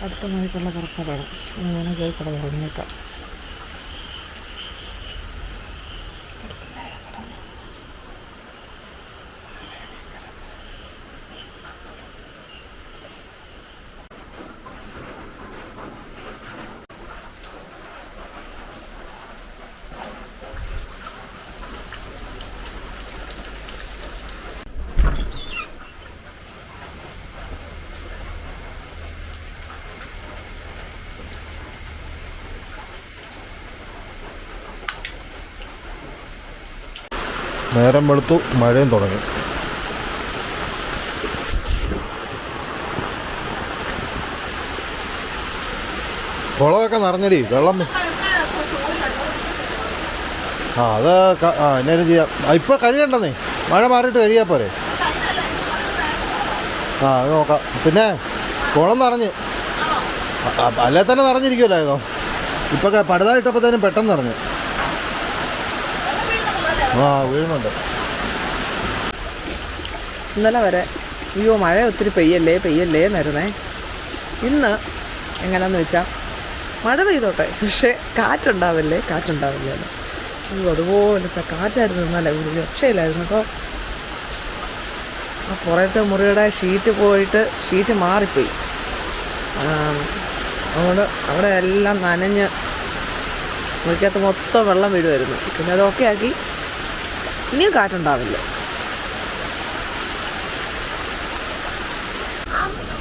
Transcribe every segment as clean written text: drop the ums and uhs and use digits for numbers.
അടുത്ത മണിക്കുള്ള പുറപ്പെടണം. അങ്ങനെ പോയി കിടന്നിറങ്ങിയേക്കാം. നേരം വെളുത്തു, മഴയും തുടങ്ങി. കുളമൊക്കെ നിറഞ്ഞടി, വെള്ളം. അത് എന്നാലും ചെയ്യാം. ഇപ്പം കഴിയണ്ടെന്നേ, മഴ മാറിയിട്ട് കഴിയാൽ പോരെ. അത് നോക്കാം. പിന്നെ കുളം നിറഞ്ഞ്, അല്ലേ തന്നെ നിറഞ്ഞിരിക്കുമല്ലോ. ഏതോ ഇപ്പം പടുതായിട്ടപ്പോഴത്തേനും പെട്ടെന്ന് നിറഞ്ഞു. വീഴുന്നുണ്ട്. ഇന്നലെ വരെ അയ്യോ മഴ ഒത്തിരി പെയ്യല്ലേ എന്നായിരുന്നേ. ഇന്ന് എങ്ങനെയാണെന്ന് വെച്ചാൽ മഴ പെയ്തോട്ടെ, പക്ഷേ കാറ്റുണ്ടാവില്ലേ അയ്യോ അതുപോലത്തെ കാറ്റായിരുന്നു ഇന്നലെ. ഒരു രക്ഷയില്ലായിരുന്നു കേട്ടോ. ആ പുറത്തെ മുറിയുടെ ഷീറ്റ് മാറിപ്പോയി. അതുകൊണ്ട് അവിടെ എല്ലാം നനഞ്ഞ് മുറിക്കകത്ത് മൊത്തം വെള്ളം വീഴുമായിരുന്നു. പിന്നെ അതൊക്കെ ആക്കി. ഇനിയും കാറ്റുണ്ടാവില്ല.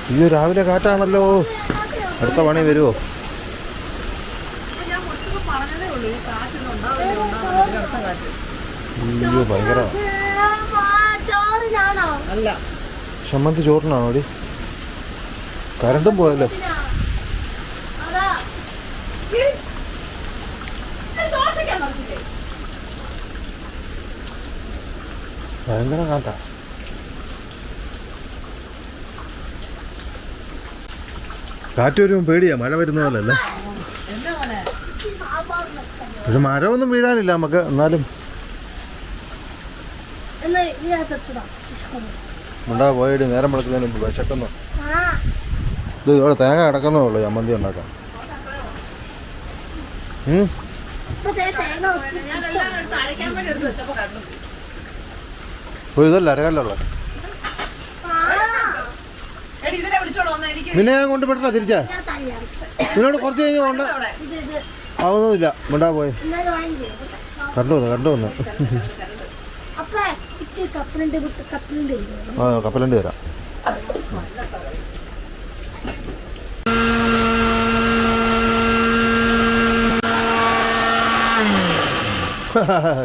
അയ്യോ രാവിലെ കാറ്റാണല്ലോ. അടുത്ത പണി വരുമോ? അയ്യോ ഭയങ്കര. അല്ല ചമ്മന്തി ചോറിനാണോ അടി? കരണ്ടും പോയല്ലോ. ഭയങ്കര കാറ്റാ. കാറ്റ് വരുമ്പോൾ പേടിയാ, മഴ വരുന്ന പോലെ അല്ലേ. പക്ഷെ മരമൊന്നും വീഴാനില്ല നമുക്ക്. എന്നാലും ഉണ്ടാ പോയടി, നേരം വെളുക്കുന്നതിന് മുമ്പ് വിശക്കുന്നു. ഇത് ഇവിടെ തേങ്ങ കിടക്കുന്നേ ഉള്ളൂ ചമ്മന്തി ഉണ്ടാക്കാം. ഇതല്ല അരകല്ലുള്ള. പിന്നെ ഞാൻ കൊണ്ട് പെട്ടാ തിരിച്ചാ. നിന്നോട് കുറച്ച് കഴിഞ്ഞ് കൊണ്ട് ആവുന്നില്ല. മിണ്ടാ പോയി. കണ്ടു വന്നു. ആ കപ്പലണ്ടി തരാം.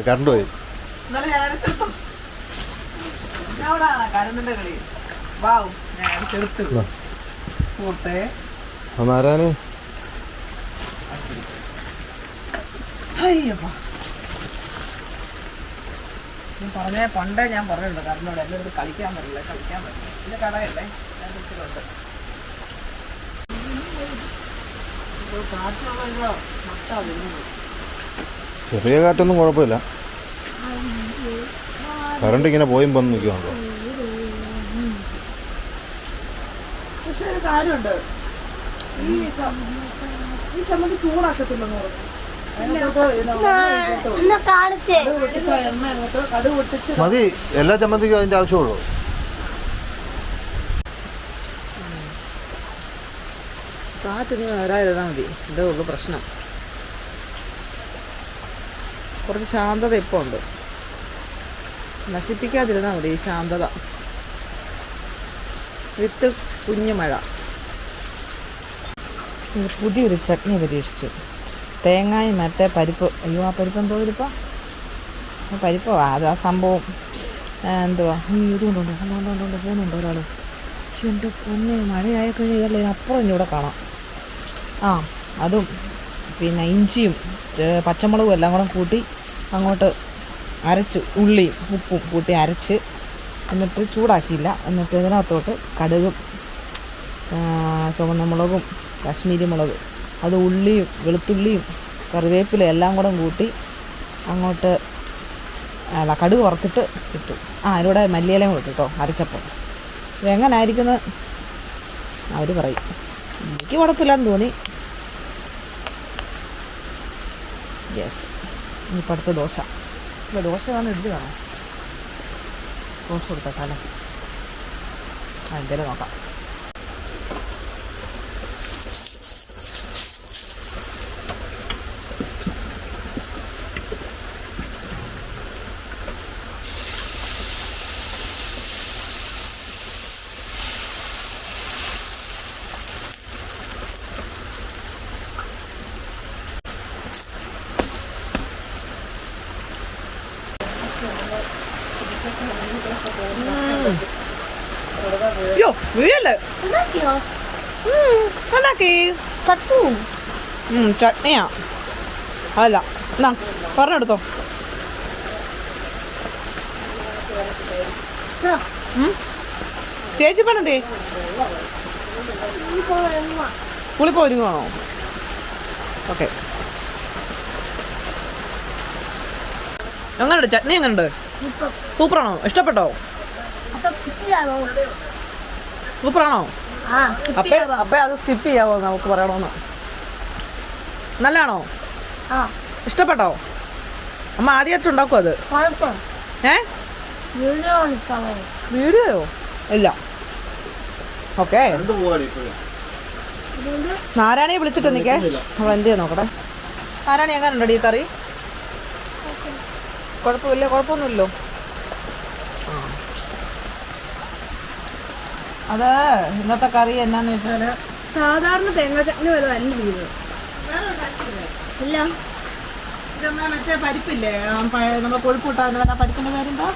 കറണ്ട് പോയി. ആരാണ്? പണ്ടേ ഞാൻ പറഞ്ഞിട്ടുണ്ട് കാരണോട് എല്ലാവരും കളിക്കാൻ പറ്റില്ല. ഇത് കടയല്ലേ, ഞാൻ കുറിച്ചിട്ടുണ്ട്. കാറ്റുള്ള മട്ടാ വരുന്നത്. ചെറിയ കാറ്റൊന്നും കുഴപ്പമില്ല. കറണ്ട് ഇങ്ങനെ പോയും വന്ന് നിൽക്കുന്നുണ്ടോ? പക്ഷെ ഒരു കാര്യമുണ്ട്, ഈ ചമ്മന്തി ചൂടാക്കത്തില്ലെന്ന് പറഞ്ഞു. മതി, എല്ലാ ചമ്മന്തിക്കും അതിൻ്റെ ആവശ്യമുള്ളൂ. കാറ്റിന് വരാതിരുന്നാൽ മതി, ഇതേ ഉള്ളൂ പ്രശ്നം. കുറച്ച് ശാന്തത ഇപ്പോൾ ഉണ്ട്. നശിപ്പിക്കാതിരുന്നാൽ മതി ഈ ശാന്തത. വിത്ത് കുഞ്ഞു മഴ. പുതിയൊരു ചട്നി പരീക്ഷിച്ചു. തേങ്ങായും മറ്റേ പരിപ്പ്. അയ്യോ ആ പരിപ്പ് എന്തോ പരിപ്പോ അത് ആ സംഭവം എന്തുവാ ഇതുകൊണ്ടുണ്ടോ പോകുന്നുണ്ടോ ഒരാൾ. എൻ്റെ പൊന്നെ, മഴയായി കഴിഞ്ഞാൽ ഇതല്ലേ അപ്പുറം ഇവിടെ കാണാം. അതും പിന്നെ ഇഞ്ചിയും പച്ചമുളകും എല്ലാം കൂടെ കൂട്ടി അങ്ങോട്ട് അരച്ചു. ഉള്ളിയും ഉപ്പും കൂട്ടി അരച്ച് എന്നിട്ട് ചൂടാക്കിയില്ല. എന്നിട്ട് ഇതിനകത്തോട്ട് കടുകും ചുവന്ന മുളകും കാശ്മീരി മുളക്, അത് ഉള്ളിയും വെളുത്തുള്ളിയും കറിവേപ്പില എല്ലാം കൂടെ കൂട്ടി അങ്ങോട്ട് കടുക് വറുത്തിട്ട് ഇട്ടു. അതിലൂടെ മല്ലിയിലയും കൂടെ ഇട്ടു കേട്ടോ അരച്ചപ്പോൾ. ഇതെങ്ങനായിരിക്കുന്നത് അവർ പറയും. എനിക്ക് കുഴപ്പമില്ലാന്ന് തോന്നി. യെസ്, ഇനിയിപ്പോൾ അടുത്ത ദോശ. ഇപ്പോൾ ദോശ വേണം, ഇഡ്ഡലി വേണം? ദോശ കൊടുത്തേക്കാല്ലേ? എന്തേലും നോക്കാം. അയ്യോ വീഴല്ലേ? ഉണ്ടാക്കി ചട്നിയാ. അല്ല എന്നാ പറഞ്ഞെടുത്തോ. ചേച്ചി പെണ്ണെന്തേ? സ്കൂളിൽ പോരുവാണോ? ഓക്കെ. എങ്ങനെയുണ്ട് ചട്നി? എങ്ങനെയുണ്ട്? സൂപ്പറാണോ? ഇഷ്ടപ്പെട്ടോ? സൂപ്പറാണോ? അപ്പൊ അത് സ്കിപ്പ് ചെയ്യാവോ? നമുക്ക് പറയണോന്ന്. നല്ലതാണോ? ഇഷ്ടപ്പെട്ടോ? അമ്മ ആദ്യമായിട്ട് ഉണ്ടാക്കും അത്? വീഡിയോ ഇല്ല. ഓക്കെ, നാരായണിയെ വിളിച്ചിട്ട് നിൽക്കേ. നമ്മൾ എന്ത് ചെയ്യാൻ നോക്കട്ടെ. നാരായണി എങ്ങനെ ഉണ്ടോ ഈ കറി? കുഴപ്പമില്ല, കുഴപ്പമൊന്നുമില്ലല്ലോ. അത് ഇന്നത്തെ കറി എന്നാന്ന് വെച്ചാൽ സാധാരണ തേങ്ങാ ചട്നി വരെ അല്ല ഇല്ല. ഇതെന്നാ മറ്റേ പരിപ്പില്ലേ, നമ്മൾ കൊഴുപ്പ് കിട്ടാൻ ആ പരിപ്പിൻ്റെ പേരെന്താ?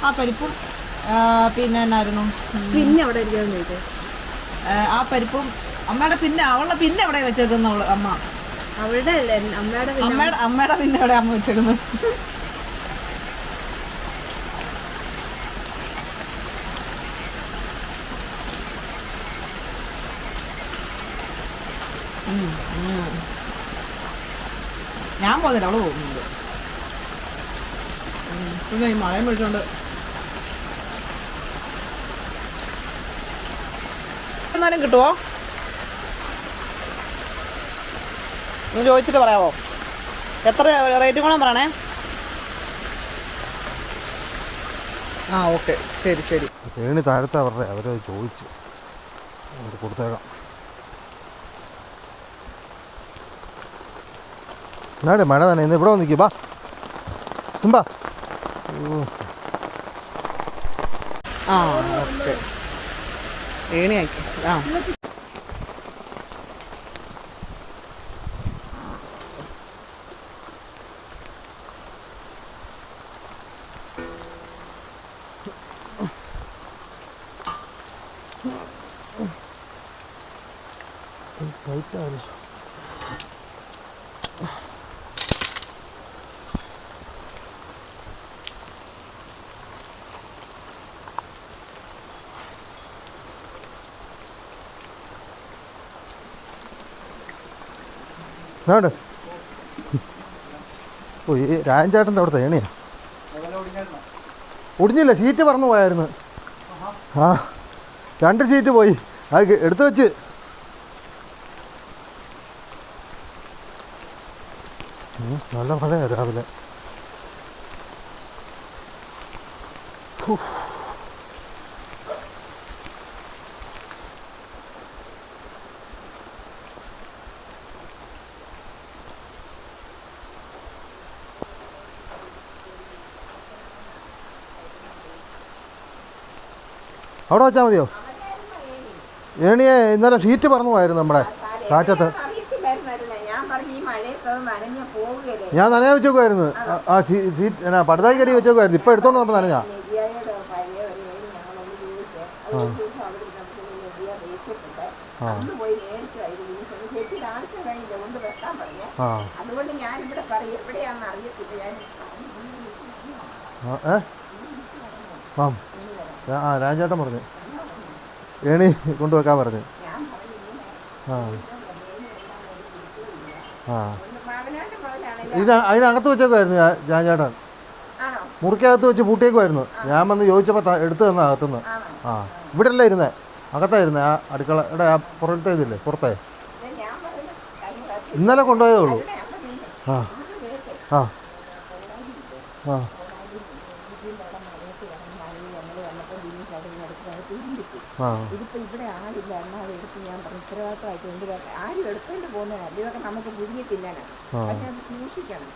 ആ പരിപ്പും പിന്നെ എന്നായിരുന്നു പിന്നെ അവിടെ ഇരിക്കാന്ന് ചോദിച്ചത്. ആ പരിപ്പും അമ്മയുടെ പിന്നെ അവളുടെ പിന്നെ എവിടെ വെച്ചേക്കുന്ന അമ്മ? അവളുടെ അല്ലേ, അമ്മയുടെ പിന്നെ എവിടെ അമ്മ വെച്ചേക്കുന്നത്? ഞാൻ പോകുന്നില്ല, അവള് പോകുന്നുണ്ട്. പിന്നെ ഈ മഴയും പിടിച്ചോണ്ട് എന്നാലും കിട്ടുമോ? ഒന്ന് ചോദിച്ചിട്ട് പറയാമോ? എത്ര റേറ്റും കൂടെ പറയണേ. ആ ഓക്കെ, ശരി ശരി. ഏണി താഴത്തെ അവരത് ചോദിച്ചു കൊടുത്തേക്കാം. എന്നാടെ മഴ തന്നെ ഇന്ന് ഇവിടെ വന്നിക്കും. ബാ സിംബാ. ആ ഓക്കെ, ഏണി ആക്കി. ആ എന്നാണ്ട് ഓ ഈ രാജൻചേട്ടൻ്റെ അവിടുത്തെ ഏണിയാ. ഒടിഞ്ഞില്ല, ഷീറ്റ് പറന്നു പോയായിരുന്നു. ആ 2 ഷീറ്റ് പോയി, അത് എടുത്തു വെച്ച്. നല്ല മഴയാണ് രാവിലെ. അവിടെ വെച്ചാൽ മതിയോ? ഏണിയെ ഇന്നലെ ഷീറ്റ് പറന്നു പോയായിരുന്നു നമ്മുടെ കാറ്റത്ത്. ഞാൻ നനയാ വെച്ചേക്കുമായിരുന്നു. ആ ഷീറ്റ് എന്നാ പടുതായി കടി വെച്ചേക്കുമായിരുന്നു. ഇപ്പം എടുത്തോണ്ട് നമ്മൾ നനഞ്ഞാ. ആ രാജേട്ടൻ പറഞ്ഞു ഏണി കൊണ്ടുവെക്കാൻ പറഞ്ഞു. ആ ആ അതിനകത്ത് വെച്ചേക്കുമായിരുന്നു രാജേട്ടൻ. മുറിക്കകത്ത് വെച്ച് പൂട്ടിയേക്കുമായിരുന്നു. ഞാൻ വന്ന് ചോദിച്ചപ്പോൾ എടുത്തു തന്ന അകത്തുനിന്ന്. ആ ഇവിടെ അല്ലേ ഇരുന്നേ. അകത്തായിരുന്നു ആ അടുക്കളയുടെ ആ പുറത്തെ ഇതില്ലേ പുറത്തെ ഇന്നലെ കൊണ്ടുപോയതേ ഉള്ളൂ. ആ ആ ആ ആ ഇതിപ്പോൾ ഇവിടെ ആരില്ല എന്നാൽ അത് എടുത്ത് ഞാൻ പറഞ്ഞു ഉത്തരവാദിത്തമായിട്ട് എന്ത് ആരും എടുത്തുകൊണ്ട് പോകുന്നതല്ല, ഇതൊക്കെ നമുക്ക് പുതിയ തിന്നാനാണ്. പക്ഷെ അത് സൂക്ഷിക്കണം.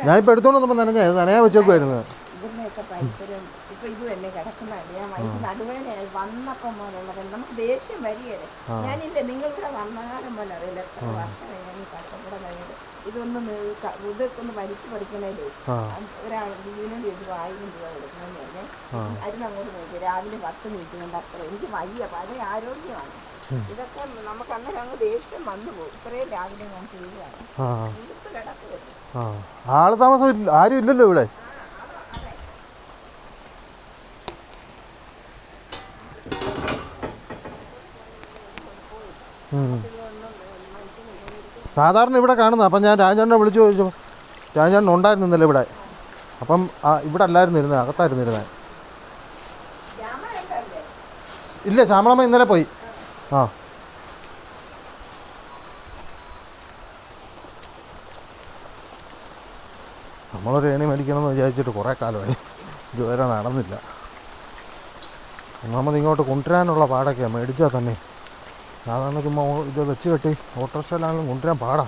ഞാനിപ്പോൾ എടുത്തോണ്ട് വന്നപ്പോൾ നനയാ വെച്ചേക്കുമായിരുന്നു. ഇതിൻ്റെയൊക്കെ പരിസരം ഇപ്പൊ ഇത് തന്നെ കിടക്കുന്നതല്ല. ഞാൻ വൈകി നടുവേന വന്നപ്പം പോലുള്ളത് നമുക്ക് ദേഷ്യം വരികയല്ലേ. ഞാനില്ല നിങ്ങളിവിടെ വന്നകാലം പോലെ അറിയില്ല എത്ര വർഷമായി ഞാൻ ഈ കഷ്ടപ്പെടാൻ കഴിഞ്ഞത്. ഇതൊന്ന് ഇതൊക്കെ ഒന്ന് വലിച്ചു പഠിക്കണേലേ ഒരാൾ വീടിൻ്റെ ഒരു 1000 രൂപ കൊടുക്കണമെന്ന് പറഞ്ഞ് അതിനങ്ങോട്ട് നോക്കി രാവിലെ 10 മിനിറ്റ് കൊണ്ട് അത്ര എനിക്ക് വയ്യ, പഴയ ആരോഗ്യമാണ്. ഇതൊക്കെ നമുക്ക് അന്നേരം അങ്ങ് ദേഷ്യം വന്നു പോകും. ഇത്രയും രാവിലെ ഞാൻ ചെയ്യുകയാണ്. ഇടുത്ത് കിടക്കുമല്ലോ. ആള് താമസം ആരും ഇല്ലല്ലോ ഇവിടെ. സാധാരണ ഇവിടെ കാണുന്നത്. അപ്പം ഞാൻ രാജേട്ടനെ വിളിച്ചു ചോദിച്ചു, രാജേട്ടൻ ഉണ്ടായിരുന്നില്ല ഇവിടെ. അപ്പം ഇവിടെ അല്ലായിരുന്നു ഇരുന്നത്, അകത്തായിരുന്നു ഇരുന്നത്. ഇല്ല, ശ്യാമളമ്മ ഇന്നലെ പോയി. ആ നമ്മളൊരു ഏണി മേടിക്കണമെന്ന് വിചാരിച്ചിട്ട് കുറേ കാലമായി, ഇതുവരെ നടന്നില്ല. ഒന്നാമത് ഇങ്ങോട്ട് കൊണ്ടുവരാനുള്ള പാടൊക്കെയാണ്, മേടിച്ചാൽ തന്നെ സാധാരണ ചുമ്മാ ഇത് വെച്ച് കെട്ടി ഓട്ടോറിക്ഷയിലാണെങ്കിലും കൊണ്ടുവരാൻ പാടാ.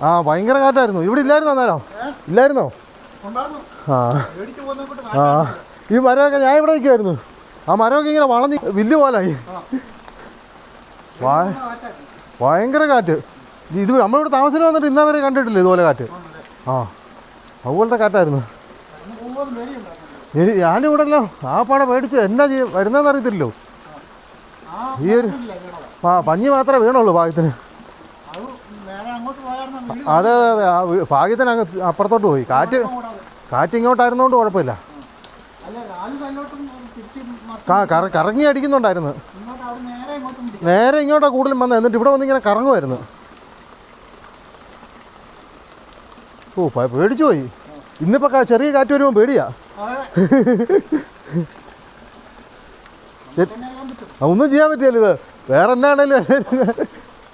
ആ ഭയങ്കര കാറ്റായിരുന്നു. ഇവിടെ ഇല്ലായിരുന്നോ അന്നേരം? ഇല്ലായിരുന്നോ? ആ ആ ഈ മരമൊക്കെ ഞാൻ ഇവിടെ നിൽക്കുമായിരുന്നു. ആ മരമൊക്കെ ഇങ്ങനെ വളഞ്ഞ് വില്ല് പോലായി. ഭയങ്കര കാറ്റ്. ഇത് നമ്മളിവിടെ താമസിച്ച് വന്നിട്ട് ഇന്നവരെ കണ്ടിട്ടില്ല ഇതുപോലെ കാറ്റ്. ആ അതുപോലത്തെ കാറ്റായിരുന്നു. ഞാനിവിടെ അല്ലോ ആ പാടെ പേടിച്ച് എന്നാ ചെയ്യും വരുന്നതെന്ന് അറിയത്തില്ലല്ലോ. ഈ ഒരു പഞ്ഞി മാത്രമേ വീണുള്ളൂ ഭാഗ്യത്തിന്. അതെ അതെ അതെ, ആ ഭാഗ്യത്തിന് അങ്ങ് അപ്പുറത്തോട്ട് പോയി. കാറ്റ് ഇങ്ങോട്ടായിരുന്നോണ്ട് കുഴപ്പമില്ല. കറങ്ങി അടിക്കുന്നുണ്ടായിരുന്നു. നേരെ ഇങ്ങോട്ടാണ് കൂടുതലും വന്നത്. എന്നിട്ട് ഇവിടെ വന്നിങ്ങനെ കറങ്ങുമായിരുന്നു. ഓ പേടിച്ചു പോയി. ഇന്നിപ്പോൾ ചെറിയ കാറ്റ് വരുമ്പോൾ പേടിയാ. ഒന്നും ചെയ്യാൻ പറ്റിയല്ലോ. ഇത് വേറെ എന്നാണേലും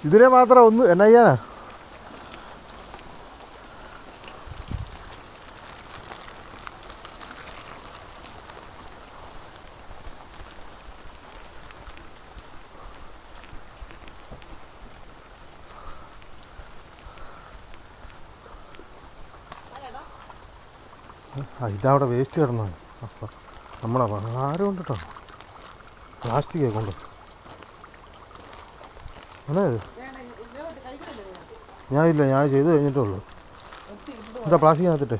ഇതിനെ മാത്രം ഒന്ന് എന്നാ ചെയ്യാനാ. ഇതവിടെ വേസ്റ്റ് കിടന്നാണ്. അപ്പം നമ്മളെ ആരും ഉണ്ട് കേട്ടോ, പ്ലാസ്റ്റിക്കൊക്കെ കൊണ്ട്. അതായത് ഞാൻ ചെയ്ത് കഴിഞ്ഞിട്ടേ ഉള്ളൂ. എന്താ പ്ലാസ്റ്റിക്കിനകത്തിട്ട്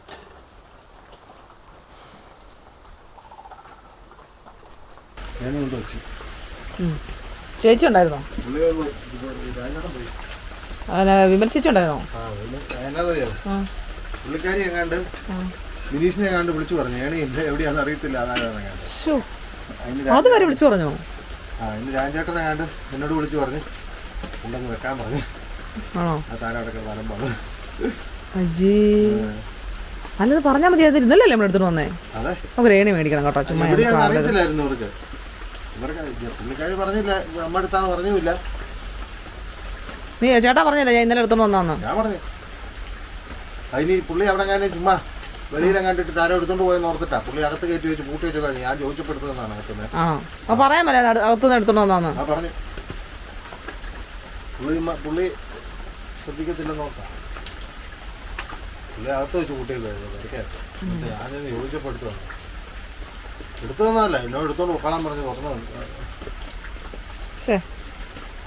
ചേച്ചി ഉണ്ടായിരുന്നോ? വിമൽ ചേച്ചി ഉണ്ടായിരുന്നോ? പുള്ളിക്കാരി എങ്ങാണ്ട് ബിനീഷിനെ കണ്ട് വിളിച്ചു പറഞ്ഞു. എവിടെയാണെന്ന് അറിയത്തില്ല. അത് വരെ വിളിച്ചു പറഞ്ഞോ? ഇന്ന് രാജേട്ടനെ കണ്ട് എന്നോട് വിളിച്ചു പറഞ്ഞു ഉണ്ടെന്ന് വെക്കാൻ പറഞ്ഞു. താരടക്കം വരം പറഞ്ഞു. അല്ലത് പറഞ്ഞാൽ മതി. അത് ഇന്നല്ലേ നമ്മൾ എടുത്തിട്ട് വന്നേ. നമുക്ക് രേണി മേടിക്കണം കേട്ടോ. ചുമ്മാ അറിയത്തില്ലായിരുന്നു ഇവർക്ക്. പുള്ളിക്കാരി പറഞ്ഞില്ല, നമ്മുടെ അടുത്താന്ന് പറഞ്ഞില്ല. നീ ചേട്ടാ പറഞ്ഞില്ല ഞാൻ ഇന്നലെ എടുത്തോണ്ട് വന്നാന്ന്? ഞാൻ പറഞ്ഞു അതിന് പുള്ളി അവിടെ ഞാൻ ചുമ്മാ വെളിയിലും കണ്ടിട്ട് താരം എടുത്തോണ്ട് പോയെന്ന് ഓർത്തിട്ടാ പുള്ളി അകത്ത് കയറ്റി വെച്ച് പൂട്ടി വെച്ചോ. ഞാൻ ചോദിച്ചപ്പെടുത്തുന്നതാണ് അകത്തുനിന്ന്. ആ പറയാൻ പറ്റില്ല അകത്തുനിന്ന് എടുത്തോണ്ട് വന്നാന്ന്. ആ പറഞ്ഞു. പുള്ളി ശ്രദ്ധിക്കത്തില്ലെന്ന് നോക്കാം. പുള്ളി അകത്ത് വെച്ച് പൂട്ടിയൊക്കെ ഞാനത് ചോദിച്ചപ്പെടുത്തുവാണ്. എടുത്തു തന്നതല്ല, എന്നോട് എടുത്തോണ്ട് പൊക്കളാൻ പറഞ്ഞ് തുറന്നു. ശേ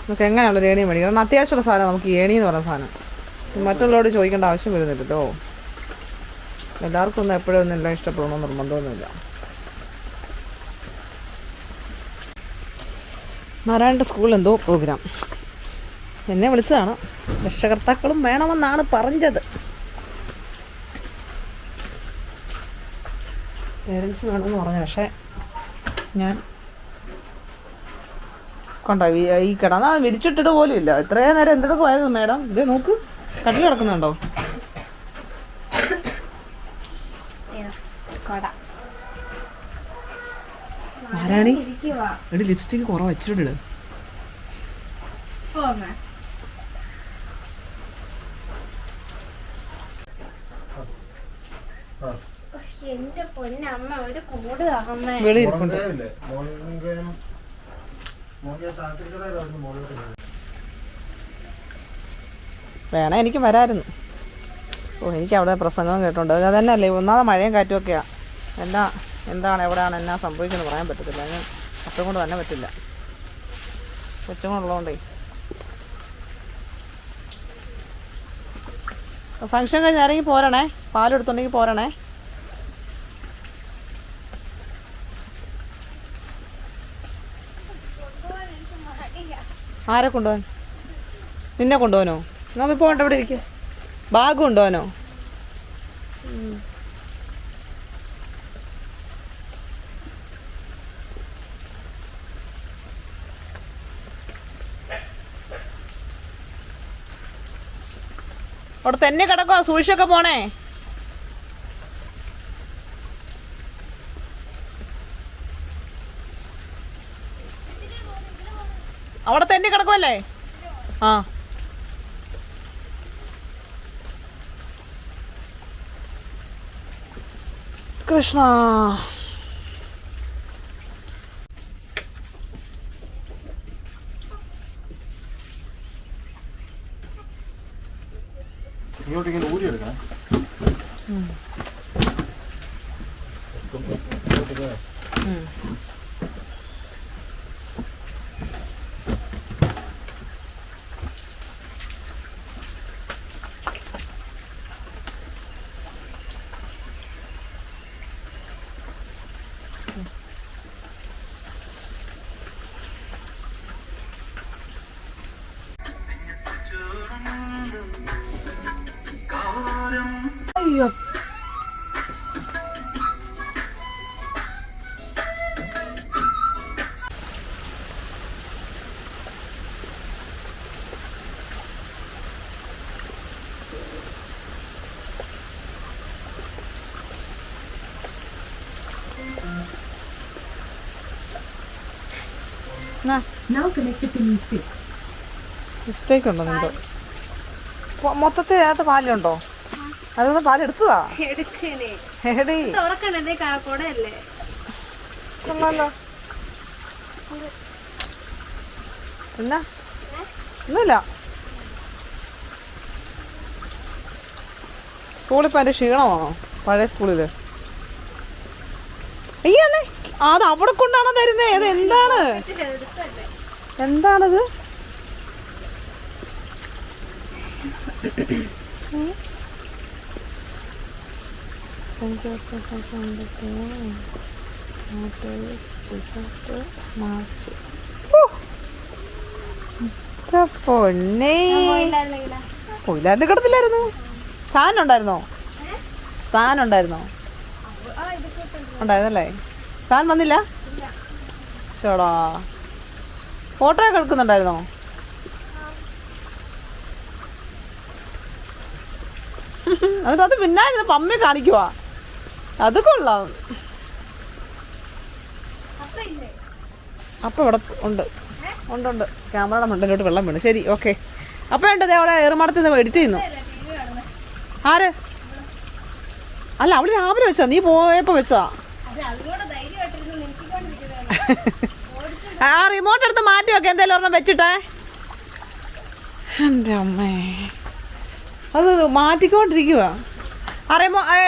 നമുക്ക് എങ്ങനെയുള്ള ഏണി മേടിക്കണം? കാരണം അത്യാവശ്യമുള്ള സാധനം നമുക്ക് ഏണി എന്ന് പറയുന്ന സാധനം. മറ്റുള്ളവരോട് ചോദിക്കേണ്ട ആവശ്യം വരുന്നില്ലല്ലോ. എല്ലാവർക്കും ഒന്നും എപ്പോഴും ഒന്നും എല്ലാം ഇഷ്ടപ്പെടണമെന്ന് നിർബന്ധമൊന്നുമില്ല. നാരായണൻ്റെ സ്കൂളിൽ എന്തോ പ്രോഗ്രാം. എന്നെ വിളിച്ചതാണ്. രക്ഷകർത്താക്കളും വേണമെന്നാണ് പറഞ്ഞത്. പേരൻസ് വേണമെന്ന് പറഞ്ഞു. പക്ഷേ ഞാൻ കണ്ടോ ഈ കിടന്നാൽ വിരിച്ചിട്ടിട്ട് പോലും ഇല്ല. ഇത്രയും നേരം എന്തെടുക്കുമായിരുന്നു മാഡം? ഇത് നോക്ക്. കട്ടിൽ കിടക്കുന്നുണ്ടോ? ആരാണി എടി ലിപ്സ്റ്റിക്ക് കുറവ് വെച്ചിട്ട് എന്റെ പൊന്നമ്മ ഒരു കൂട് അമ്മ വെളിയിരിപ്പുണ്ട്. വേണേ എനിക്ക് വരായിരുന്നു. എനിക്ക് അവിടെ പ്രസംഗം കേട്ടോണ്ട് അത് തന്നെയല്ലേ ഒന്നാമത് മഴയും കാറ്റുമൊക്കെയാ. എന്താണ് എവിടെയാണ് എന്നാ സംഭവിക്കുന്നത് പറയാൻ പറ്റത്തില്ല. അതിന് അത്ര കൊണ്ട് തന്നെ പറ്റില്ല. കൊച്ചുങ്ങളുള്ളതുകൊണ്ടേ. ഫംഗ്ഷൻ കഴിഞ്ഞ് ഇറങ്ങി പോരണേ. പാലെടുത്തുണ്ടെങ്കിൽ പോരണേ. ആരെ കൊണ്ടുപോകാൻ? നിന്നെ കൊണ്ടുപോകാനോ? നമ്മൾ പോകണ്ട, ഇവിടെ ഇരിക്കും. ബാഗ് കൊണ്ടുപോകാനോ? അവിടെ തന്നെ കിടക്കോ? സൂക്ഷിച്ചൊക്കെ പോണേ. അവിടെ തന്നെ കിടക്കുമല്ലേ? ആ കൃഷ്ണ. ഇങ്ങോട്ട് ഇങ്ങനെ ഊരിയെടുക്കണം. അയ്യോ മിസ്റ്റേക്ക് ഉണ്ടോ നിന്റെ? മൊത്തത്തിൽ അതിനകത്ത് പാലുണ്ടോ? അതൊന്ന് പാലെടുത്തതാ? എടി കൊള്ളാലോ. എന്നാ ഒന്നുമില്ല. സ്കൂളിൽ ഇപ്പോൾ അതിൻ്റെ ക്ഷീണമാണോ? പഴയ സ്കൂളിൽ അയ്യേ അത് അവിടെ കൊണ്ടാണോ തരുന്നേ? അത് എന്താണ്? എന്താണത്? പൊന്നേ കൊയിലാണ്ട് കിടത്തില്ലായിരുന്നു. സാധനം ഉണ്ടായിരുന്നോ? സാധനം ഉണ്ടായിരുന്നോ? ഉണ്ടായിരുന്നല്ലേ? സാധനം വന്നില്ല? ചോടാ ഫോട്ടോ ഒക്കെ എടുക്കുന്നുണ്ടായിരുന്നോ? എന്നിട്ട് അത് പിന്നായിരുന്നു പമ്മി കാണിക്കുവാ. അത് കൊള്ളാം. അപ്പം ഇവിടെ ഉണ്ട് ഉണ്ട് ക്യാമറയുടെ മണ്ടയിലോട്ട് വെള്ളം വീണു. ശരി ഓക്കെ. അപ്പം ഉണ്ട് അവിടെ ഏറുമാടത്തിൽ നിന്ന് എഡിറ്റ് ചെയ്യുന്നു. ആര്? അല്ല അവള് രാവിലെ വെച്ചാ, നീ പോയപ്പോ വെച്ചാ. ആ റിമോട്ട് എടുത്ത് മാറ്റി വെക്കാം. എന്തായാലും ഒരെണ്ണം വെച്ചിട്ടേ. എൻ്റെ അമ്മേ അത് മാറ്റിക്കൊണ്ടിരിക്കുക. ആ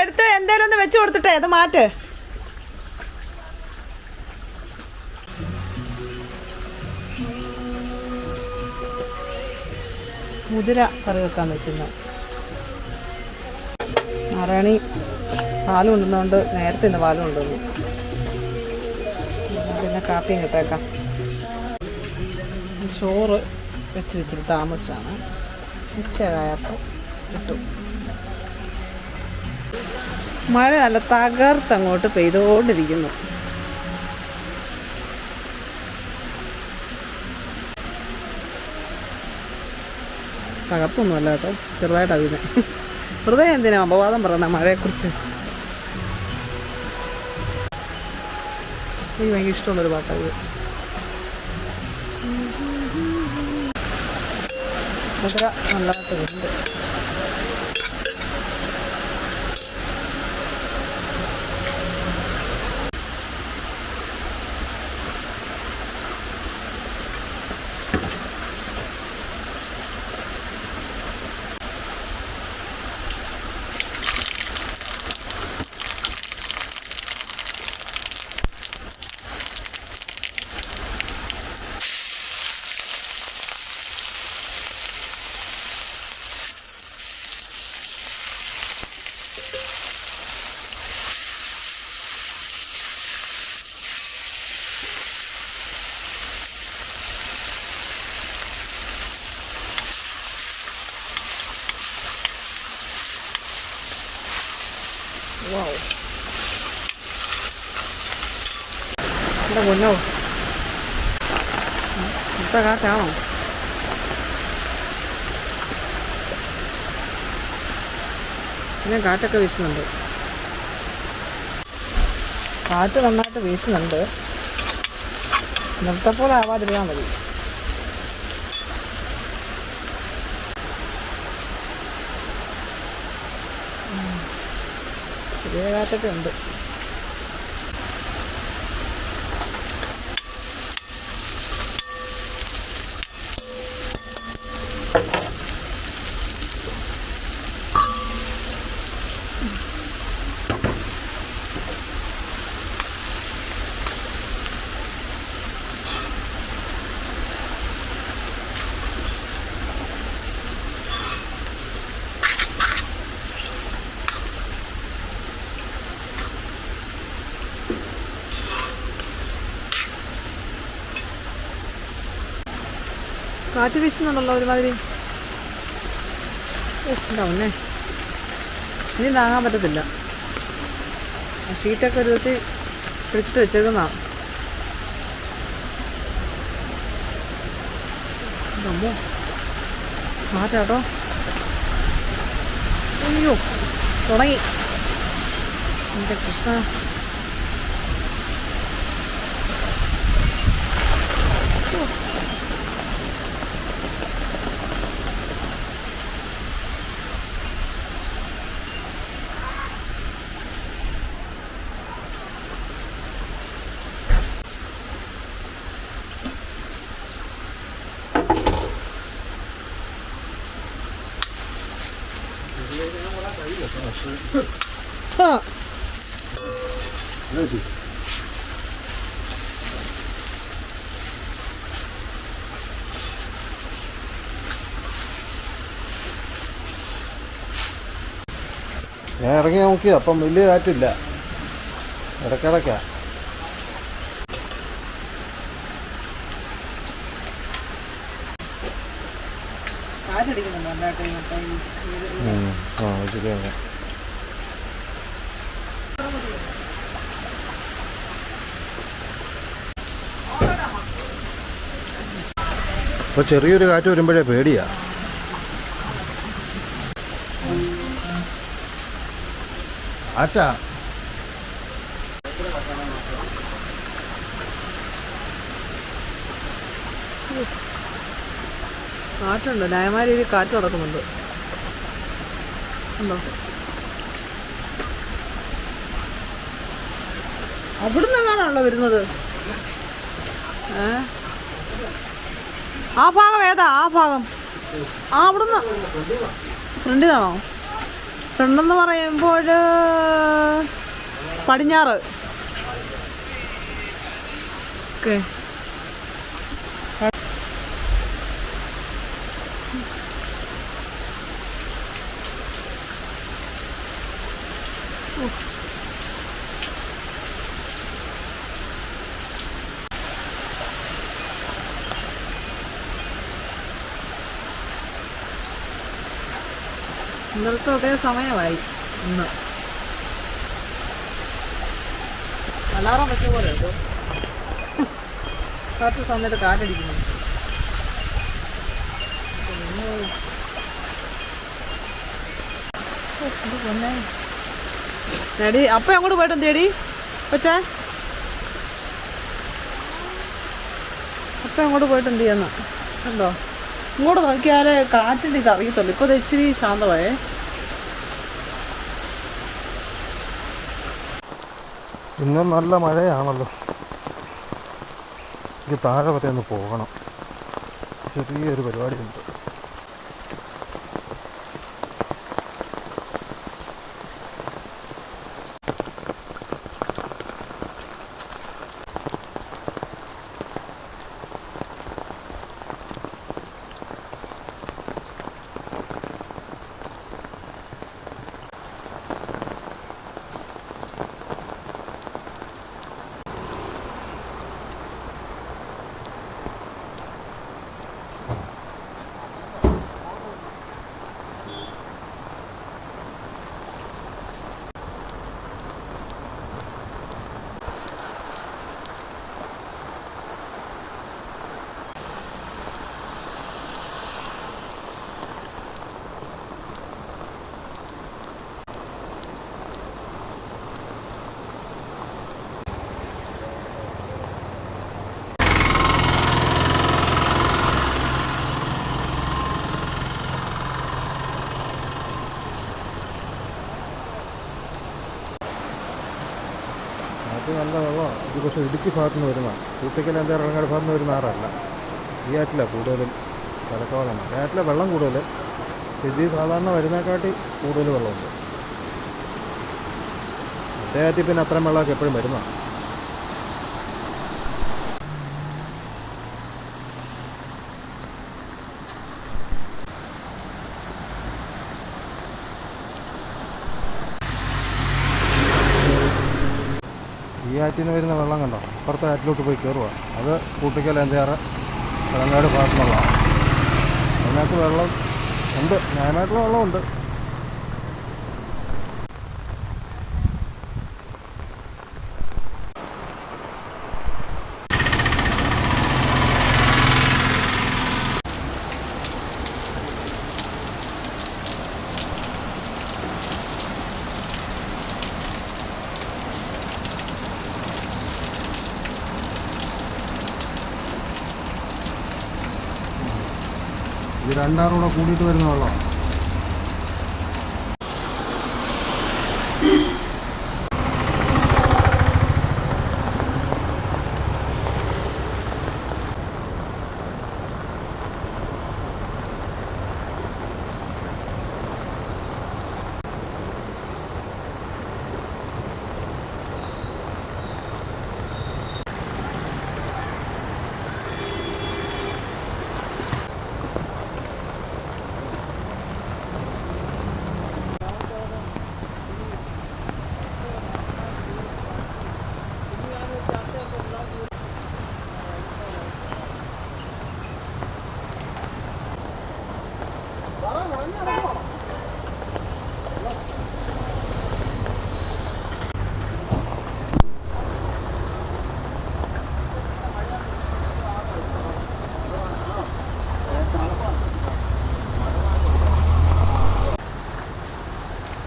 എടുത്ത് എന്തായാലും ഒന്ന് വെച്ച് കൊടുത്തിട്ടേ അത് മാറ്റ്. മുതിര കറി വെക്കാൻ വെച്ചിരുന്നു. നാരായണി പാല് കൊണ്ടുവന്നുകൊണ്ട് നേരത്തെ ഇന്ന് പാല് കൊണ്ടുവന്നു. പിന്നെ കാപ്പിയും കിട്ടേക്കാം. ചോറ് വെച്ചിരി താമസിച്ചാണ്. ഉച്ചയായപ്പോൾ കിട്ടും. മഴ നല്ല തകർത്തങ്ങോട്ട് പെയ്തുകൊണ്ടിരിക്കുന്നു. തകർത്തൊന്നുമല്ല കേട്ടോ, ചെറുതായിട്ട് അതിനെ വെറുതെ എന്തിനാ അപവാദം പറയണേ മഴയെക്കുറിച്ച്. എനിക്ക് ഭയങ്കര ഇഷ്ടമുള്ളൊരു പാട്ടാണ് ഇത്. മുദ്ര നല്ലതായിട്ട് വരുന്നുണ്ട്. വാവ്, എന്താ പൊന്നോ, ഇത്ത കാറ്റാണോ? പിന്നെ കാറ്റൊക്കെ വീശുന്നുണ്ട്, കാറ്റ് നന്നായിട്ട് വീശുന്നുണ്ട്. നിർത്തപ്പോലെ ആവാതിരുന്നാൽ മതി. ചെറിയ കാറ്റൊക്കെ ഉണ്ട്. കാറ്റ് വീശുന്നുണ്ടല്ലോ ഒരുമാതിരി. ഉണ്ടാവുന്നേ, ഇനി താങ്ങാൻ പറ്റത്തില്ല. ഷീറ്റൊക്കെ ഒരു വിധത്തിൽ പിടിച്ചിട്ട് വെച്ചേക്കുന്നതാണ്. അമ്മോ, കാറ്റാട്ടോ. അയ്യോ, തുടങ്ങി എൻ്റെ കൃഷ്ണ. ഞാൻ ഇറങ്ങി നോക്കി, അപ്പം വലിയ കാറ്റില്ല, ഇടയ്ക്കിടയ്ക്കാ. ശരിയാണ്. അപ്പോൾ ചെറിയൊരു കാറ്റ് വരുമ്പോഴേ പേടിയാ. ആച്ചാ കാറ്റുണ്ട്, ന്യായമായ രീതിയിൽ കാറ്റ് നടക്കുന്നുണ്ട്. ഉണ്ടോ? അവിടുന്ന് എങ്ങാണല്ലോ വരുന്നത്. ആ ഭാഗം ഏതാ? ആ ഭാഗം അവിടുന്ന് ഫ്രണ്ടിലാണോ? ഫ്രണ്ടെന്ന് പറയുമ്പോൾ പടിഞ്ഞാറ്. ഓക്കെ, ഇന്നലത്തെ അതേ സമയമായി ഇന്ന്. അലാറം വെച്ച പോലെ കേട്ടോ, കാറ്റ് സമയത്ത് കാറ്റടിക്കുന്നു. ഇത് പൊന്നെ എടി അപ്പം അങ്ങോട്ട് പോയിട്ട് എന്തേടി കൊച്ചാ അപ്പം അങ്ങോട്ട് പോയിട്ട് എന്ത് ചെയ്യുന്ന കണ്ടോ ഇങ്ങോട്ട് നോക്കിയാലേ കാറ്റിൻ്റെ ഇത് അറിയത്തുള്ളൂ ഇപ്പോൾ ഇച്ചിരി ശാന്തമായേ. ഇന്നും നല്ല മഴയാണല്ലോ. എനിക്ക് താഴെ വരെ ഒന്ന് പോകണം, ചെറിയൊരു പരിപാടിയുണ്ട്. അത് നല്ല വെള്ളമാണ്. ഇത് പക്ഷേ ഇടുക്കി ഭാഗത്തു നിന്ന് വരുന്ന കൂട്ടിക്കൽ എൻ്റെ ഇറങ്ങാട് ഭാഗത്ത് നിന്ന് വരുന്ന ആറല്ല. ഈ ആറ്റിലാണ് കൂടുതലും കലക്കവെള്ളം. ഈ ആറ്റിലെ വെള്ളം കൂടുതൽ, ഇത് സാധാരണ വരുന്നതിനെക്കാട്ടി കൂടുതൽ വെള്ളമുണ്ട്. മറ്റേ ആറ്റിൽ പിന്നെ അത്രയും വെള്ളമൊക്കെ എപ്പോഴും വരുന്നതാണ്. ഈ ആറ്റിൽ നിന്ന് വരുന്ന വെള്ളം കണ്ടോ, അപ്പുറത്തെ ആറ്റിലോട്ട് പോയി കയറുക. അത് കൂട്ടിക്കൽ എന്തേറെ ഇറങ്ങാട് ഭാഗത്തുനിന്നുള്ളതാണ്. അതിനകത്ത് വെള്ളം ഉണ്ട്, ന്യായമായിട്ടുള്ള വെള്ളമുണ്ട്. ഇത് രണ്ടാറും കൂടെ കൂടിയിട്ട് വരുന്ന വെള്ളമാണ്.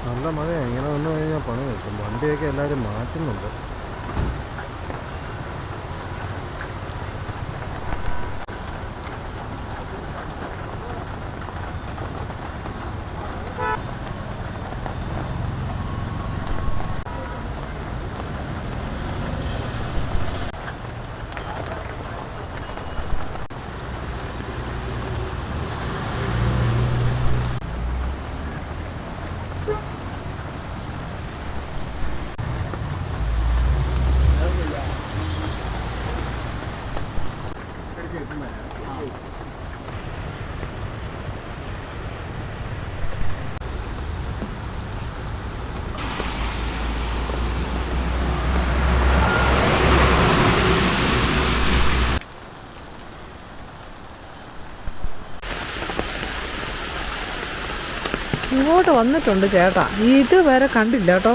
നല്ല മഴയാണ്. ഇങ്ങനെ വന്നു കഴിഞ്ഞാൽ പണി കിട്ടും. വണ്ടിയൊക്കെ എല്ലാവരും മാറ്റുന്നുണ്ട്. ഇങ്ങോട്ട് വന്നിട്ടുണ്ട് ചേട്ടാ, ഇതുവരെ കണ്ടില്ല കേട്ടോ.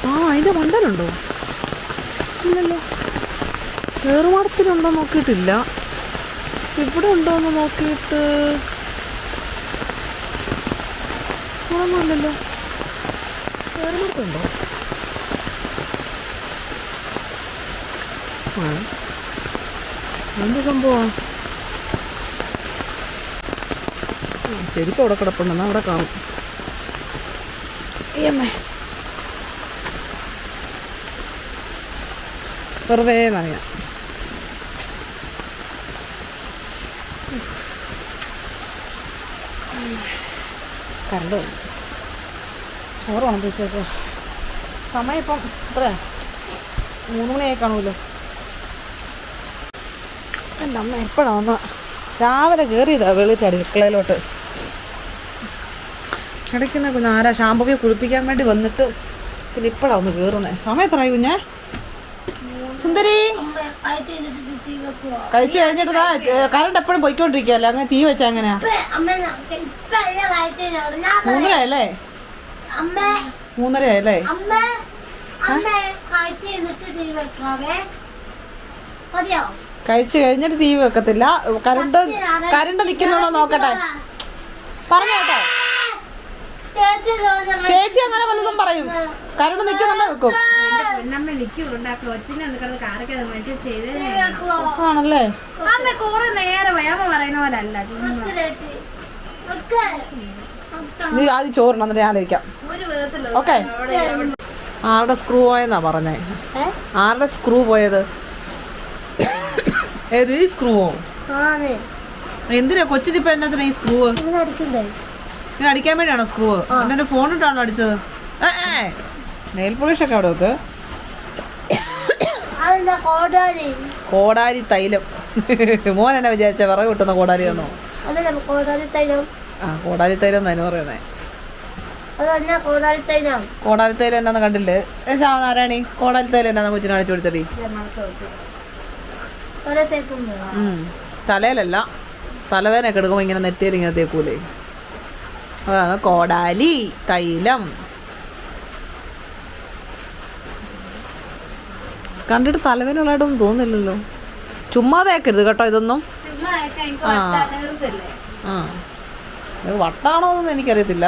ആ അതിൻ്റെ മണ്ടലുണ്ടോ? ഇല്ലല്ലോ. ഏറുമാടത്തിലുണ്ടോ നോക്കിയിട്ടില്ല. ഇവിടെ ഉണ്ടോയെന്ന് നോക്കിയിട്ട് ഉറങ്ങുമല്ലോ. വേറെടുത്തുണ്ടോ? എന്ത് സംഭവമാണ്? ചെരുപ്പ് അവിടെ കിടപ്പുണ്ടെന്ന് അവിടെ കാണും. അയ്യമ്മേ, വെറുതെ നനയാം. കറണ്ട് വന്നു. ചോറ് ഉണപ്പിച്ചേക്കോ. സമയം ഇപ്പം എത്രയാ? 3 മണിയായി കാണുമല്ലോ. എൻ്റെ അമ്മ എപ്പോഴാണ് വന്ന? രാവിലെ കയറിയതാ വെളിയിട്ട് അടുക്കളയിലോട്ട്. ഇടയ്ക്കുന്ന കുഞ്ഞ് ആരാ ഷാമ്പുവെ കുളിപ്പിക്കാൻ വേണ്ടി വന്നിട്ട് പിന്നെ ഇപ്പോഴാണ് ഒന്ന് കയറുന്നത്. സമയം എത്രയായി കുഞ്ഞേ? സുന്ദരി കഴിച്ചു കഴിഞ്ഞിട്ട് കറണ്ട് എപ്പോഴും പോയിക്കൊണ്ടിരിക്കുകയല്ലേ, അങ്ങനെ തീ വെച്ചാ എങ്ങനെയാ? 3:30 ആയല്ലേ? 3:30 ആയല്ലേ? കഴിച്ചു കഴിഞ്ഞിട്ട് തീ വെക്കത്തില്ല. കറണ്ട് നിൽക്കുന്നുണ്ടോ നോക്കട്ടെ. പറഞ്ഞോട്ടെ. ചേച്ചി അങ്ങനെ വല്ലതും പറയും. കറണ്ട് നിൽക്കുന്നുണ്ടോ വെക്കും. ആണല്ലേ? നീ ആദ്യം ചോറിന് എന്നിട്ട് ഞാൻ ആലോചിക്കാം. ഓക്കെ. ആരുടെ സ്ക്രൂ പോയെന്നാ പറഞ്ഞേ? ആരുടെ സ്ക്രൂ പോയത്? ഏത് ഈ സ്ക്രൂവോ? എന്തിനാ കൊച്ചിനിപ്പോ എന്നതിനാ ഈ സ്ക്രൂ? ഇങ്ങനെ അടിക്കാൻ വേണ്ടിയാണോ സ്ക്രൂ? എന്നെ ഫോൺ ഇട്ടാണോ അടിച്ചത്? നെയിൽ പോളിഷൊക്കെ അവിടെ വെക്ക്. കോടാലി തൈലം. മോൻ എന്നെ വിചാരിച്ച വിറക് കിട്ടുന്ന കോടാലി ആണോ? ആ, കോടാലി തൈലം എന്നാണ് പറയുന്നേ. കോടാലി തൈലം എന്നാന്ന് കണ്ടില്ലേ നാരായണി? കോടാലി തൈലം എന്നാന്ന് കൊച്ചിനെ കാണിച്ചു കൊടുത്തടി. തലയിലല്ല, തലവേനൊക്കെ എടുക്കുമ്പോൾ ഇങ്ങനെ നെറ്റിയിൽ ഇങ്ങനെ തേക്കൂലേ, അതാണ് കോടാലി തൈലം. കണ്ടിട്ട് തലവേനുള്ളതായിട്ടൊന്നും തോന്നില്ലല്ലോ. ചുമ്മാ തേക്കരുത് കേട്ടോ ഇതൊന്നും. വട്ടാണോ എന്നൊന്നും എനിക്കറിയത്തില്ല.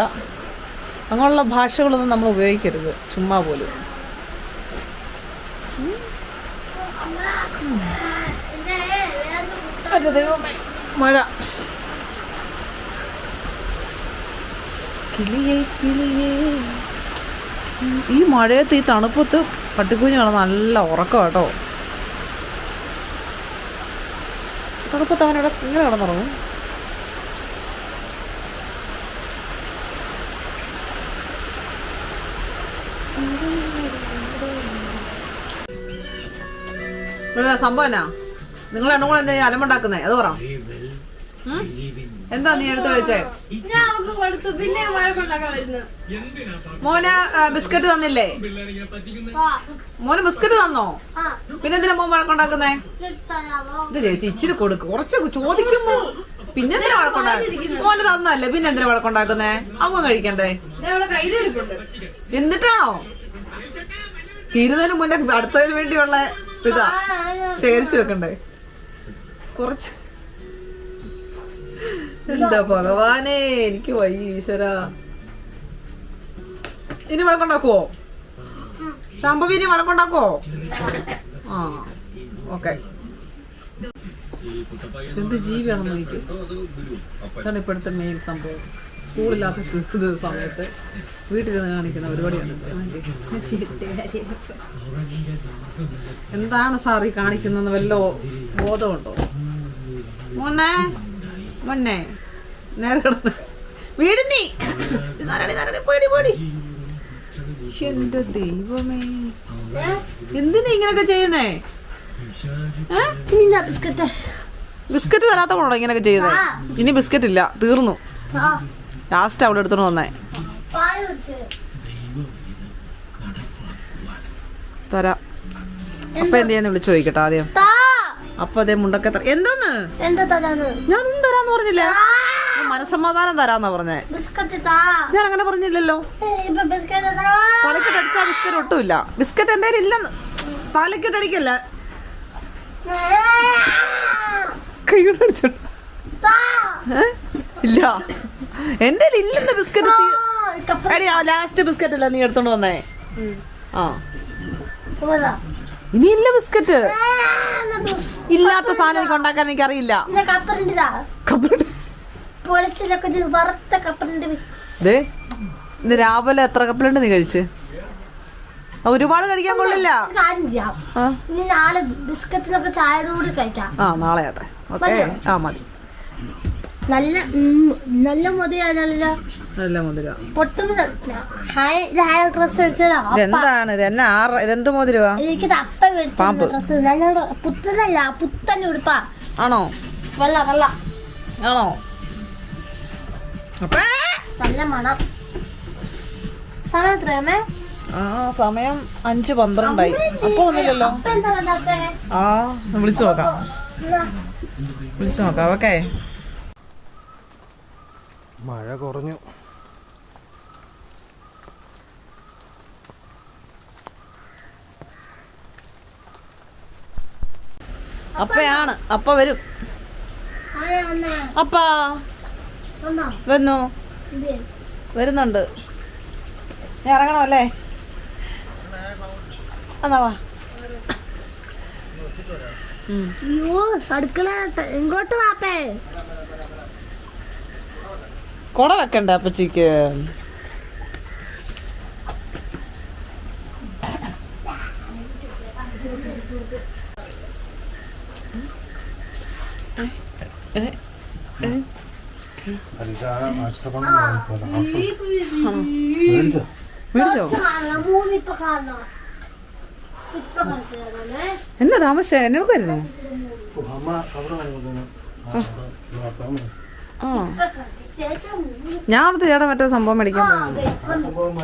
അങ്ങനെയുള്ള ഭാഷകളൊന്നും നമ്മൾ ഉപയോഗിക്കരുത് ചുമ്മാ പോലും. മഴ. കിളിയേ കിളിയേ. ഈ മഴയത്ത് ഈ തണുപ്പത്ത് പട്ടിക്കുഞ്ഞ് കിടന്ന് നല്ല ഉറക്കം കേട്ടോ. തണുപ്പത്ത് അവനവിടെ ഇങ്ങനെ കിടന്നുറങ്ങും. സംഭവം എന്നാ? നിങ്ങൾ എണ്ണം കൂടെ എന്താ അലമ്പുണ്ടാക്കുന്നേ? അത് പറ. എന്താ നീ എടുത്ത് കഴിച്ചേ? മോന് ബിസ്ക്കറ്റ് തന്നില്ലേ? മോന് ബിസ്ക്കറ്റ് തന്നോ? പിന്നെന്തിനാ മോൻ വഴക്കുണ്ടാക്കുന്നേ? ഇത് ചേച്ചി ഇച്ചിരി കൊടുക്ക്. കുറച്ചൊക്കെ ചോദിക്കുമ്പോ പിന്നെന്തിനാ വഴക്കുണ്ടാക്കുന്നേ? മോന് തന്നല്ലേ, പിന്നെന്തിനാ വഴക്കുണ്ടാക്കുന്നേ? അവൻ കഴിക്കണ്ടേ? എന്നിട്ടാണോ തീരുന്നതിന് മുന്നേ അടുത്തതിന് വേണ്ടിയുള്ള ഇതാ ശേഖരിച്ചു വെക്കണ്ടേ? കുറച്ച്. എന്താ ഭഗവാനെ, എനിക്ക് വയ്യ ഈശ്വര. ഇനി വഴക്കുണ്ടാക്കുവോ? ശാംഭവി ഇനി വഴക്കുണ്ടാക്കുവോ? ആ, ഓക്കെ. എന്ത് ജീവിയാണെന്ന് നോക്കി. അതാണ് ഇപ്പോഴത്തെ മെയിൻ സംഭവം. സ്കൂളില്ലാത്ത സമയത്ത് വീട്ടിലിരുന്ന് കാണിക്കുന്ന പരിപാടിയാണ്. എന്താണ് സാർ ഈ കാണിക്കുന്നതെന്ന് വല്ല ബോധമുണ്ടോ? മോനെ മോനെ നേരെ കിടന്ന് വീടിനീ പേടി. എന്റെ ദൈവമേ, എന്തിനാ ഇങ്ങനൊക്കെ ചെയ്യുന്നേ? ബിസ്ക്കറ്റ് തരാത്ത കൊണ്ടോ ഇങ്ങനൊക്കെ ചെയ്യുന്നേ? ഇനി ബിസ്ക്കറ്റ് ഇല്ല, തീർന്നു. ലാസ്റ്റ് അവിടെ എടുത്തോണ്ട് വന്നേ. തരാ. അപ്പൊ എന്ത് ചെയ്യാന്ന് വിളിച്ചു ചോദിക്കട്ടെ ആദ്യം. അപ്പൊ അതേ മുണ്ടൊക്കെ എന്തോന്ന് ഞാനൊന്നും തരാന്ന് പറഞ്ഞില്ല. മനസ്സമാധാനം തരാന്നാ പറഞ്ഞേ. ഞാൻ അങ്ങനെ പറഞ്ഞില്ലല്ലോ. തലക്കിട്ടടിച്ചാ ബിസ്ക്കറ്റ് ഒട്ടുമില്ല. ബിസ്ക്കറ്റ് എന്റെ ഇല്ലെന്ന്. തലക്കിട്ടടിക്കല്ല. കൈകൊണ്ടടിച്ചോ? ഇല്ല, എന്റെ ഇല്ലെന്ന് ബിസ്ക്കറ്റ്. എടി ആ ലാസ്റ്റ് ബിസ്ക്കറ്റ് അല്ലേ നീ എടുത്തോണ്ട് വന്നേ? ആ ഇനിയില്ല ബിസ്ക്കറ്റ്. ഇല്ലാത്ത സാധനം എനിക്ക് ഉണ്ടാക്കാൻ എനിക്കറിയില്ല. ഇന്ന് രാവിലെ എത്ര കപ്പലുണ്ട് നീ കഴിച്ച്? ഒരുപാട് കഴിക്കാൻ കൊള്ളില്ല. ആ നാളെ ആട്ടെ. ഓക്കെ ആ മതി. നല്ല മുതലാണല്ലോ. നല്ല മുതിര. എന്താണ് ഇതെന്ത് മോതിരവാ? പാമ്പ് പുത്തനല്ല, പുത്തൻ ഉടുപ്പാ. ആണോ? വെള്ള വെള്ള ആണോ? നല്ല മണം. സമയം എത്രയാമേ? ആ സമയം 5:12 അപ്പൊ ഒന്നുമില്ലല്ലോ. ആ വിളിച്ചു നോക്കാം. ഓക്കെ. മഴ കുറഞ്ഞു. അപ്പയാണ്. അപ്പ വരും. അപ്പാ വന്നു. വരുന്നുണ്ട്. ഞാൻ ഇറങ്ങണമല്ലേ? എന്നാ വാ. എങ്ങോട്ട് വാപ്പേ? കൊട വെക്കണ്ടേ അപ്പച്ചിക്ക്? എന്നാ താമസിച്ച എന്നെ വരുന്നു. ആ ഞാൻ അവിടുത്തെ ചേട്ടാ മറ്റേ സംഭവം മേടിക്കാൻ പോകും.